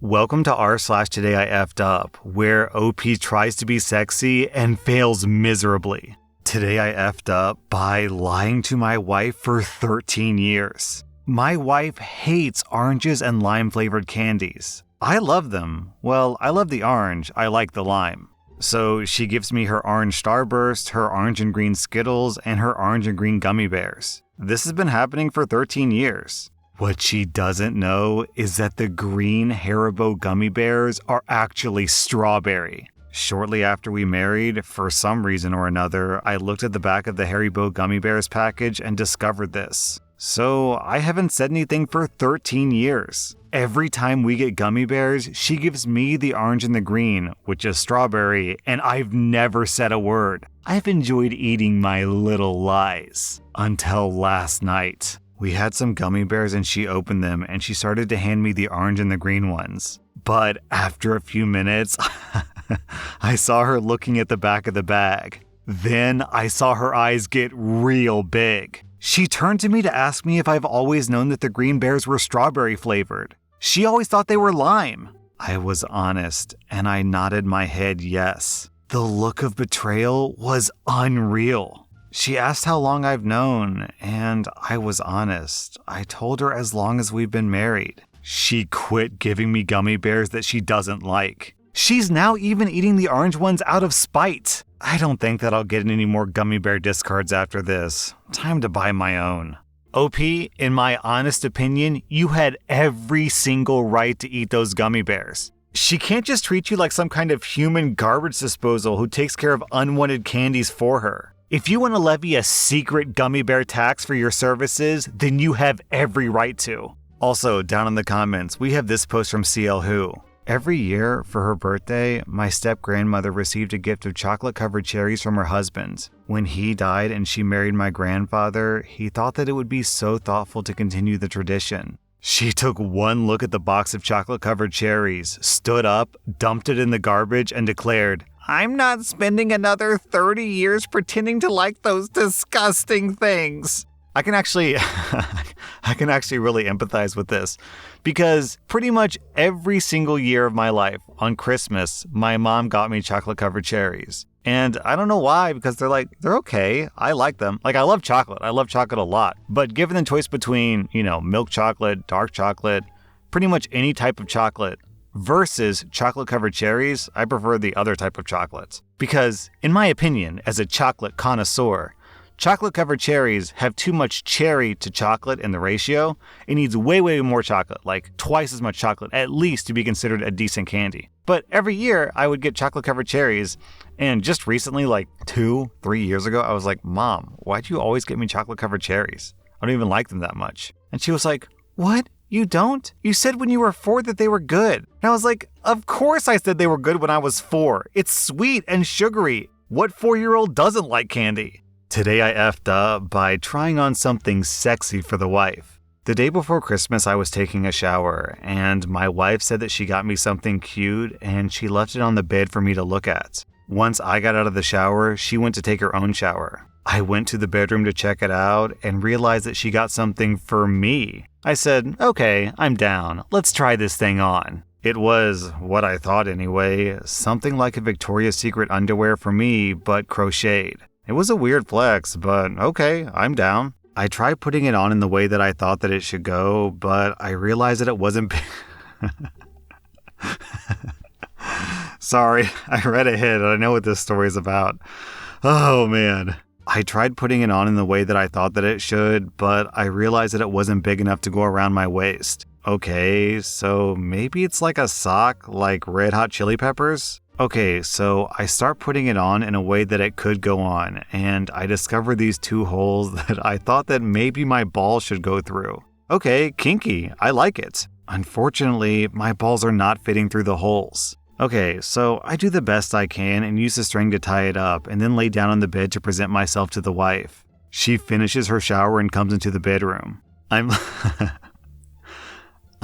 Welcome to rSlash Today I Effed Up, where OP tries to be sexy and fails miserably. Today I effed up by lying to my wife for 13 years. My wife hates oranges and lime-flavored candies. I love them. Well, I love the orange, I like the lime. So she gives me her orange Starburst, her orange and green Skittles, and her orange and green gummy bears. This has been happening for 13 years. What she doesn't know is that the green Haribo gummy bears are actually strawberry. Shortly after we married, for some reason or another, I looked at the back of the Haribo gummy bears package and discovered this. So I haven't said anything for 13 years. Every time we get gummy bears, she gives me the orange and the green, which is strawberry, and I've never said a word. I've enjoyed eating my little lies. Until last night. We had some gummy bears and she opened them and she started to hand me the orange and the green ones. But after a few minutes, I saw her looking at the back of the bag. Then I saw her eyes get real big. She turned to me to ask me if I've always known that the green bears were strawberry flavored. She always thought they were lime. I was honest and I nodded my head yes. The look of betrayal was unreal. She asked how long I've known, and I was honest. I told her as long as we've been married. She quit giving me gummy bears that she doesn't like. She's now even eating the orange ones out of spite. I don't think that I'll get any more gummy bear discards after this. Time to buy my own. OP, in my honest opinion, you had every single right to eat those gummy bears. She can't just treat you like some kind of human garbage disposal who takes care of unwanted candies for her. If you want to levy a secret gummy bear tax for your services, then you have every right to. Also, down in the comments, we have this post from CL Who. Every year, for her birthday, my step-grandmother received a gift of chocolate-covered cherries from her husband. When he died and she married my grandfather, he thought that it would be so thoughtful to continue the tradition. She took one look at the box of chocolate-covered cherries, stood up, dumped it in the garbage, and declared, "I'm not spending another 30 years pretending to like those disgusting things." I can actually really empathize with this because pretty much every single year of my life on Christmas, my mom got me chocolate-covered cherries. And I don't know why, because they're okay. I like them. I love chocolate. I love chocolate a lot. But given the choice between, milk chocolate, dark chocolate, pretty much any type of chocolate, versus chocolate-covered cherries, I prefer the other type of chocolates. Because, in my opinion, as a chocolate connoisseur, chocolate-covered cherries have too much cherry to chocolate in the ratio. It needs way, way more chocolate, like twice as much chocolate, at least to be considered a decent candy. But every year, I would get chocolate-covered cherries, and just recently, 2-3 years ago, I was like, "Mom, why'd you always get me chocolate-covered cherries? I don't even like them that much." And she was like, "What? You don't? You said when you were 4 that they were good." And I was like, "Of course I said they were good when I was 4. It's sweet and sugary. What 4-year-old doesn't like candy?" Today I effed up by trying on something sexy for the wife. The day before Christmas, I was taking a shower, and my wife said that she got me something cute, and she left it on the bed for me to look at. Once I got out of the shower, she went to take her own shower. I went to the bedroom to check it out and realized that she got something for me. I said, "Okay, I'm down. Let's try this thing on." It was, what I thought anyway, something like a Victoria's Secret underwear for me, but crocheted. It was a weird flex, but okay, I'm down. I tried putting it on in the way that I thought that it should go, but I realized that it wasn't... Sorry, I read ahead. I know what this story is about. Oh, man. I tried putting it on in the way that I thought that it should, but I realized that it wasn't big enough to go around my waist. Okay, so maybe it's like a sock, like Red Hot Chili Peppers? Okay, so I start putting it on in a way that it could go on, and I discover these 2 holes that I thought that maybe my balls should go through. Okay, kinky, I like it. Unfortunately, my balls are not fitting through the holes. Okay, so I do the best I can and use the string to tie it up and then lay down on the bed to present myself to the wife. She finishes her shower and comes into the bedroom.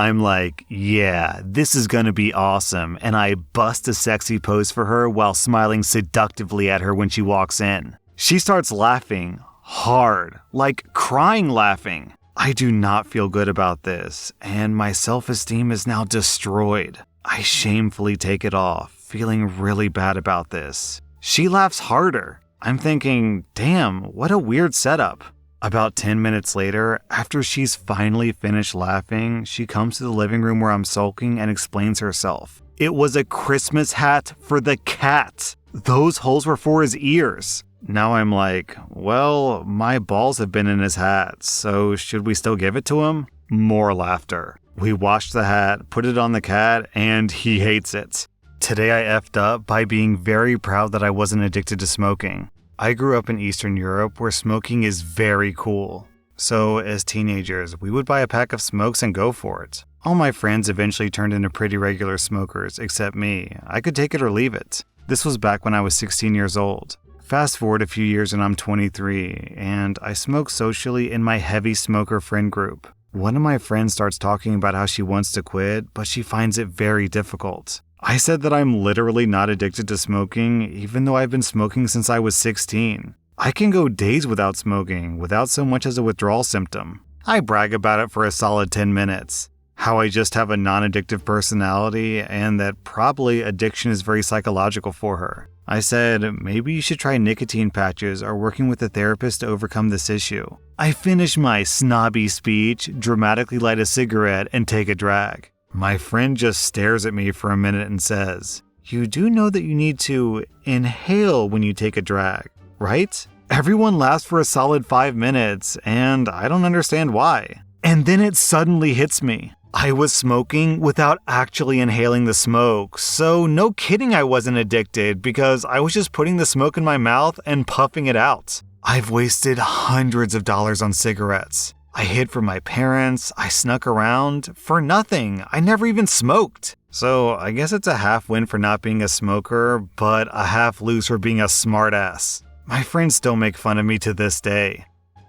I'm like, yeah, this is gonna be awesome, and I bust a sexy pose for her while smiling seductively at her when she walks in. She starts laughing hard, like crying laughing. I do not feel good about this, and my self-esteem is now destroyed. I shamefully take it off, feeling really bad about this. She laughs harder. I'm thinking, damn, what a weird setup. About 10 minutes later, after she's finally finished laughing, she comes to the living room where I'm sulking and explains herself. It was a Christmas hat for the cat. Those holes were for his ears. Now I'm like, well, my balls have been in his hat, so should we still give it to him? More laughter. We washed the hat, put it on the cat, and he hates it. Today I effed up by being very proud that I wasn't addicted to smoking. I grew up in Eastern Europe where smoking is very cool. So as teenagers, we would buy a pack of smokes and go for it. All my friends eventually turned into pretty regular smokers, except me. I could take it or leave it. This was back when I was 16 years old. Fast forward a few years and I'm 23, and I smoke socially in my heavy smoker friend group. One of my friends starts talking about how she wants to quit, but she finds it very difficult. I said that I'm literally not addicted to smoking, even though I've been smoking since I was 16. I can go days without smoking, without so much as a withdrawal symptom. I brag about it for a solid 10 minutes. How I just have a non-addictive personality, and that probably addiction is very psychological for her. I said, maybe you should try nicotine patches or working with a therapist to overcome this issue. I finish my snobby speech, dramatically light a cigarette, and take a drag. My friend just stares at me for a minute and says, you do know that you need to inhale when you take a drag, right? Everyone laughs for a solid 5 minutes, and I don't understand why. And then it suddenly hits me. I was smoking without actually inhaling the smoke, so no kidding I wasn't addicted because I was just putting the smoke in my mouth and puffing it out. I've wasted hundreds of dollars on cigarettes. I hid from my parents, I snuck around, for nothing. I never even smoked. So I guess it's a half win for not being a smoker, but a half lose for being a smartass. My friends still make fun of me to this day.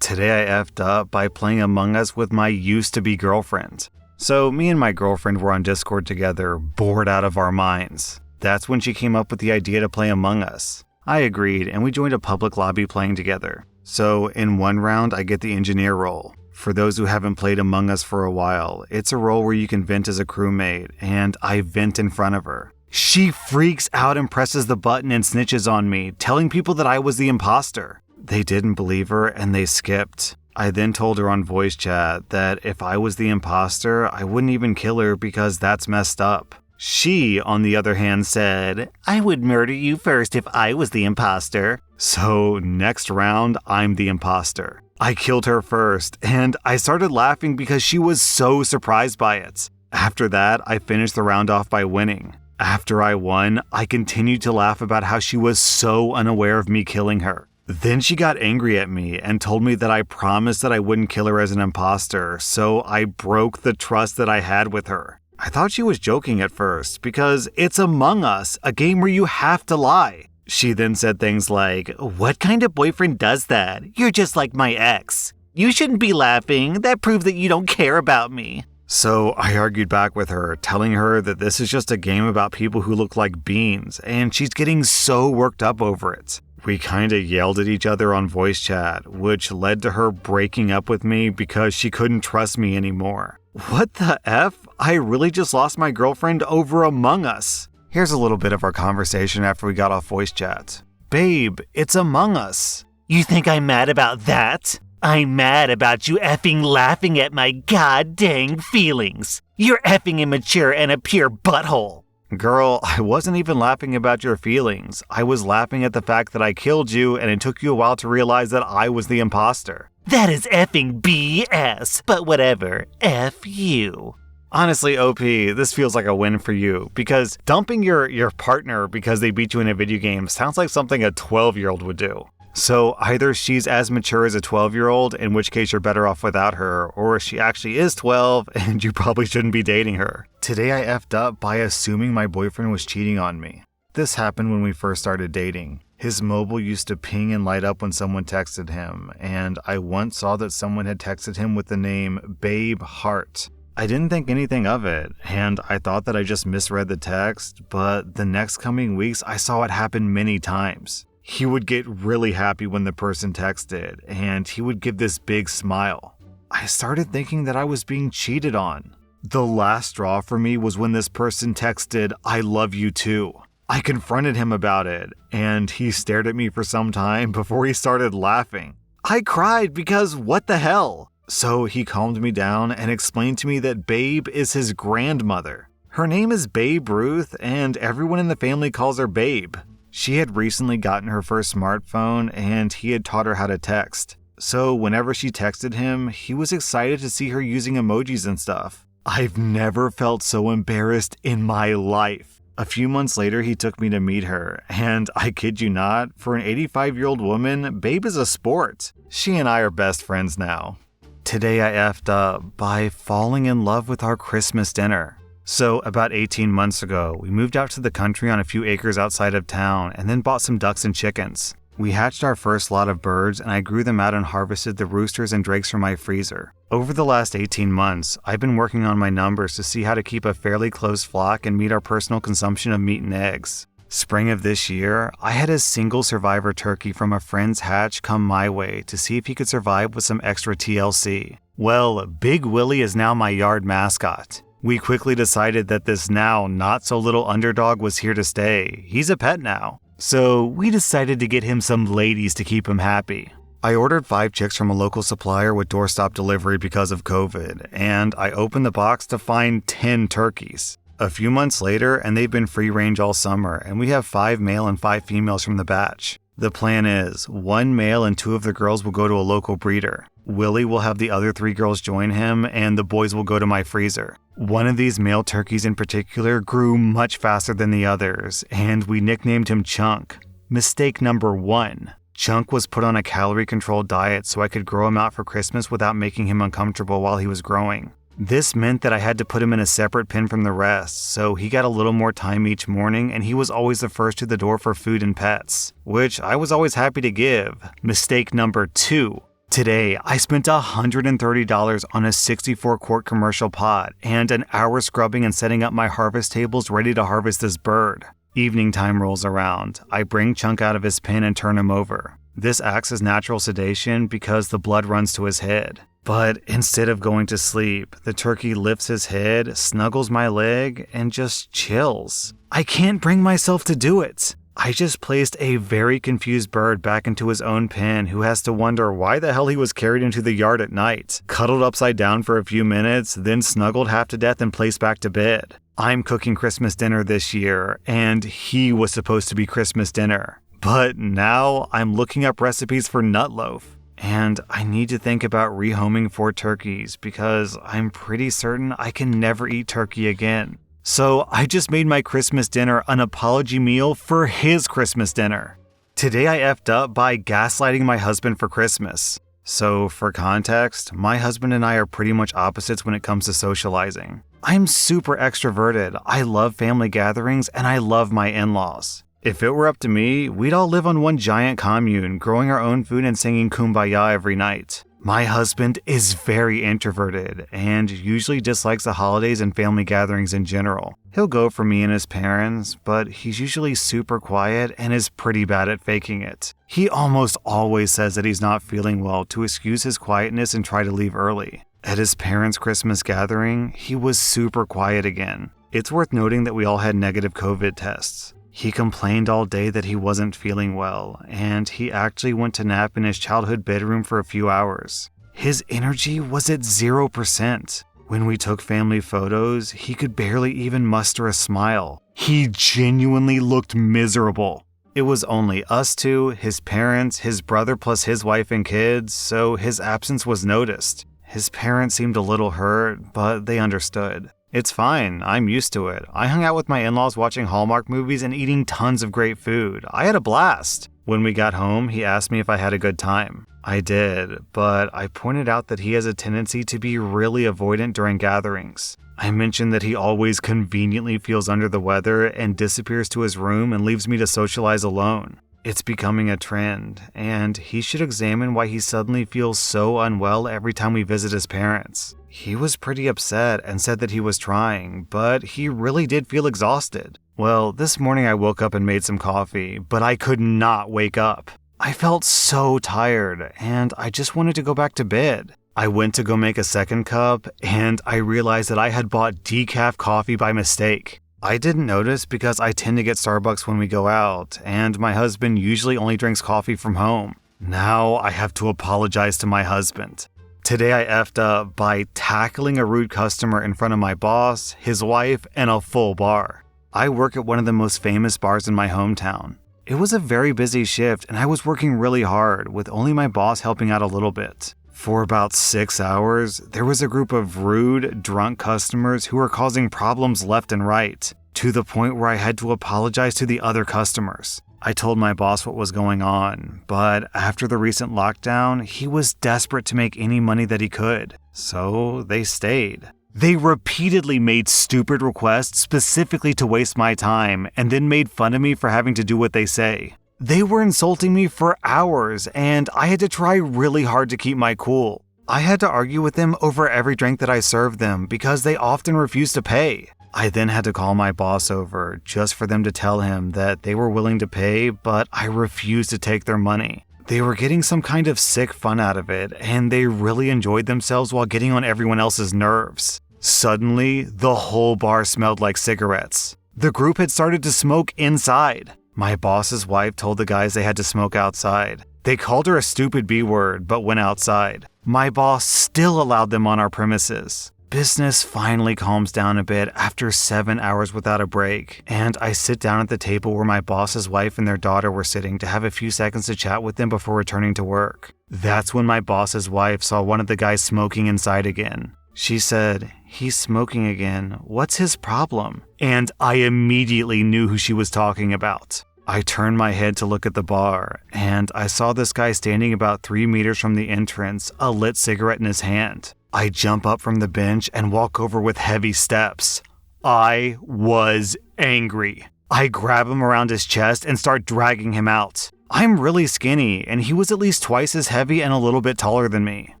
Today I effed up by playing Among Us with my used-to-be girlfriend. So me and my girlfriend were on Discord together, bored out of our minds. That's when she came up with the idea to play Among Us. I agreed, and we joined a public lobby playing together. So in one round, I get the engineer role. For those who haven't played Among Us for a while, it's a role where you can vent as a crewmate, and I vent in front of her. She freaks out and presses the button and snitches on me, telling people that I was the imposter. They didn't believe her, and they skipped. I then told her on voice chat that if I was the imposter, I wouldn't even kill her because that's messed up. She, on the other hand, said, I would murder you first if I was the imposter. So next round, I'm the imposter. I killed her first, and I started laughing because she was so surprised by it. After that, I finished the round off by winning. After I won, I continued to laugh about how she was so unaware of me killing her. Then she got angry at me and told me that I promised that I wouldn't kill her as an imposter, so I broke the trust that I had with her. I thought she was joking at first, because it's Among Us, a game where you have to lie. She then said things like, what kind of boyfriend does that? You're just like my ex. You shouldn't be laughing, that proves that you don't care about me. So I argued back with her, telling her that this is just a game about people who look like beans, and she's getting so worked up over it. We kinda yelled at each other on voice chat, which led to her breaking up with me because she couldn't trust me anymore. What the F? I really just lost my girlfriend over Among Us. Here's a little bit of our conversation after we got off voice chat. Babe, it's Among Us. You think I'm mad about that? I'm mad about you effing laughing at my god dang feelings. You're effing immature and a pure butthole. Girl, I wasn't even laughing about your feelings. I was laughing at the fact that I killed you and it took you a while to realize that I was the imposter. That is effing BS, but whatever. F you. Honestly, OP, this feels like a win for you, because dumping your partner because they beat you in a video game sounds like something a 12-year-old would do. So either she's as mature as a 12-year-old, in which case you're better off without her, or she actually is 12 and you probably shouldn't be dating her. Today I effed up by assuming my boyfriend was cheating on me. This happened when we first started dating. His mobile used to ping and light up when someone texted him, and I once saw that someone had texted him with the name Babe Heart. I didn't think anything of it, and I thought that I just misread the text, but the next coming weeks I saw it happen many times. He would get really happy when the person texted, and he would give this big smile. I started thinking that I was being cheated on. The last straw for me was when this person texted, "I love you too." I confronted him about it, and he stared at me for some time before he started laughing. I cried because what the hell? So he calmed me down and explained to me that Babe is his grandmother. Her name is Babe Ruth, and everyone in the family calls her Babe. She had recently gotten her first smartphone, and he had taught her how to text. So whenever she texted him, he was excited to see her using emojis and stuff. I've never felt so embarrassed in my life. A few months later, he took me to meet her, and I kid you not, for an 85-year-old woman, Babe is a sport. She and I are best friends now. Today I effed up by falling in love with our Christmas dinner. So about 18 months ago, we moved out to the country on a few acres outside of town and then bought some ducks and chickens. We hatched our first lot of birds, and I grew them out and harvested the roosters and drakes from my freezer. Over the last 18 months, I've been working on my numbers to see how to keep a fairly close flock and meet our personal consumption of meat and eggs. Spring of this year, I had a single survivor turkey from a friend's hatch come my way to see if he could survive with some extra TLC. Well, Big Willie is now my yard mascot. We quickly decided that this now not-so-little underdog was here to stay. He's a pet now. So we decided to get him some ladies to keep him happy. I ordered 5 chicks from a local supplier with doorstop delivery because of COVID, and I opened the box to find 10 turkeys. A few months later, and they've been free range all summer, and we have 5 male and 5 females from the batch. The plan is, 1 male and 2 of the girls will go to a local breeder. Willie will have the other 3 girls join him, and the boys will go to my freezer. One of these male turkeys in particular grew much faster than the others, and we nicknamed him Chunk. Mistake number 1. Chunk was put on a calorie-controlled diet so I could grow him out for Christmas without making him uncomfortable while he was growing. This meant that I had to put him in a separate pen from the rest, so he got a little more time each morning, and he was always the first to the door for food and pets, which I was always happy to give. Mistake number 2. Today, I spent $130 on a 64-quart commercial pot and an hour scrubbing and setting up my harvest tables ready to harvest this bird. Evening time rolls around. I bring Chunk out of his pen and turn him over. This acts as natural sedation because the blood runs to his head. But instead of going to sleep, the turkey lifts his head, snuggles my leg, and just chills. I can't bring myself to do it. I just placed a very confused bird back into his own pen who has to wonder why the hell he was carried into the yard at night, cuddled upside down for a few minutes, then snuggled half to death and placed back to bed. I'm cooking Christmas dinner this year, and he was supposed to be Christmas dinner. But now I'm looking up recipes for nut loaf. And I need to think about rehoming 4 turkeys because I'm pretty certain I can never eat turkey again. So I just made my Christmas dinner an apology meal for his Christmas dinner. Today I effed up by gaslighting my husband for Christmas. So for context, my husband and I are pretty much opposites when it comes to socializing. I'm super extroverted, I love family gatherings, and I love my in-laws. If it were up to me, we'd all live on one giant commune, growing our own food and singing Kumbaya every night. My husband is very introverted and usually dislikes the holidays and family gatherings in general. He'll go for me and his parents, but he's usually super quiet and is pretty bad at faking it. He almost always says that he's not feeling well to excuse his quietness and try to leave early. At his parents' Christmas gathering, he was super quiet again. It's worth noting that we all had negative COVID tests. He complained all day that he wasn't feeling well, and he actually went to nap in his childhood bedroom for a few hours. His energy was at 0%. When we took family photos, he could barely even muster a smile. He genuinely looked miserable. It was only us two, his parents, his brother plus his wife and kids, so his absence was noticed. His parents seemed a little hurt, but they understood. It's fine, I'm used to it. I hung out with my in-laws watching Hallmark movies and eating tons of great food. I had a blast. When we got home, he asked me if I had a good time. I did, but I pointed out that he has a tendency to be really avoidant during gatherings. I mentioned that he always conveniently feels under the weather and disappears to his room and leaves me to socialize alone. It's becoming a trend, and he should examine why he suddenly feels so unwell every time we visit his parents. He was pretty upset and said that he was trying, but he really did feel exhausted. Well, this morning I woke up and made some coffee, but I could not wake up. I felt so tired, and I just wanted to go back to bed. I went to go make a second cup, and I realized that I had bought decaf coffee by mistake. I didn't notice because I tend to get Starbucks when we go out, and my husband usually only drinks coffee from home. Now I have to apologize to my husband. Today I effed up by tackling a rude customer in front of my boss, his wife, and a full bar. I work at one of the most famous bars in my hometown. It was a very busy shift, and I was working really hard, with only my boss helping out a little bit. For about 6 hours, there was a group of rude, drunk customers who were causing problems left and right, to the point where I had to apologize to the other customers. I told my boss what was going on, but after the recent lockdown, he was desperate to make any money that he could, so they stayed. They repeatedly made stupid requests specifically to waste my time, and then made fun of me for having to do what they say. They were insulting me for hours, and I had to try really hard to keep my cool. I had to argue with them over every drink that I served them because they often refused to pay. I then had to call my boss over just for them to tell him that they were willing to pay, but I refused to take their money. They were getting some kind of sick fun out of it, and they really enjoyed themselves while getting on everyone else's nerves. Suddenly, the whole bar smelled like cigarettes. The group had started to smoke inside. My boss's wife told the guys they had to smoke outside. They called her a stupid B word, but went outside. My boss still allowed them on our premises. Business finally calms down a bit after 7 hours without a break, and I sit down at the table where my boss's wife and their daughter were sitting to have a few seconds to chat with them before returning to work. That's when my boss's wife saw one of the guys smoking inside again. She said, "He's smoking again. What's his problem?" And I immediately knew who she was talking about. I turned my head to look at the bar, and I saw this guy standing about 3 meters from the entrance, a lit cigarette in his hand. I jump up from the bench and walk over with heavy steps. I was angry. I grab him around his chest and start dragging him out. I'm really skinny, and he was at least twice as heavy and a little bit taller than me.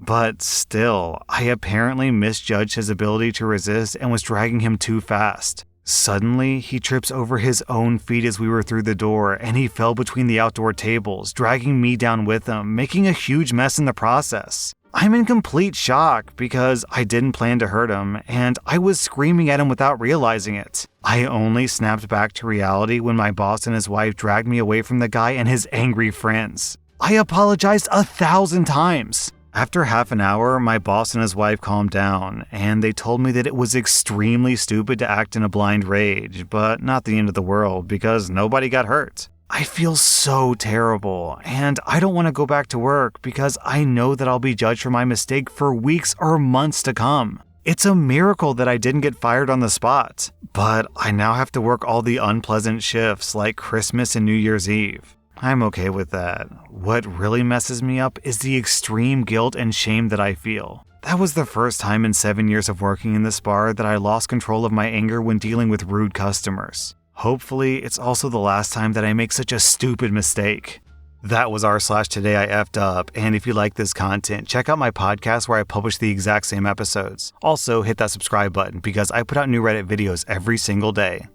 But still, I apparently misjudged his ability to resist and was dragging him too fast. Suddenly, he trips over his own feet as we were through the door, and he fell between the outdoor tables, dragging me down with him, making a huge mess in the process. I'm in complete shock because I didn't plan to hurt him, and I was screaming at him without realizing it. I only snapped back to reality when my boss and his wife dragged me away from the guy and his angry friends. I apologized 1,000 times. After half an hour, my boss and his wife calmed down, and they told me that it was extremely stupid to act in a blind rage, but not the end of the world because nobody got hurt. I feel so terrible, and I don't want to go back to work because I know that I'll be judged for my mistake for weeks or months to come. It's a miracle that I didn't get fired on the spot, but I now have to work all the unpleasant shifts like Christmas and New Year's Eve. I'm okay with that. What really messes me up is the extreme guilt and shame that I feel. That was the first time in 7 years of working in this bar that I lost control of my anger when dealing with rude customers. Hopefully, it's also the last time that I make such a stupid mistake. That was rSlash Today I Effed Up, and if you like this content, check out my podcast where I publish the exact same episodes. Also, hit that subscribe button because I put out new Reddit videos every single day.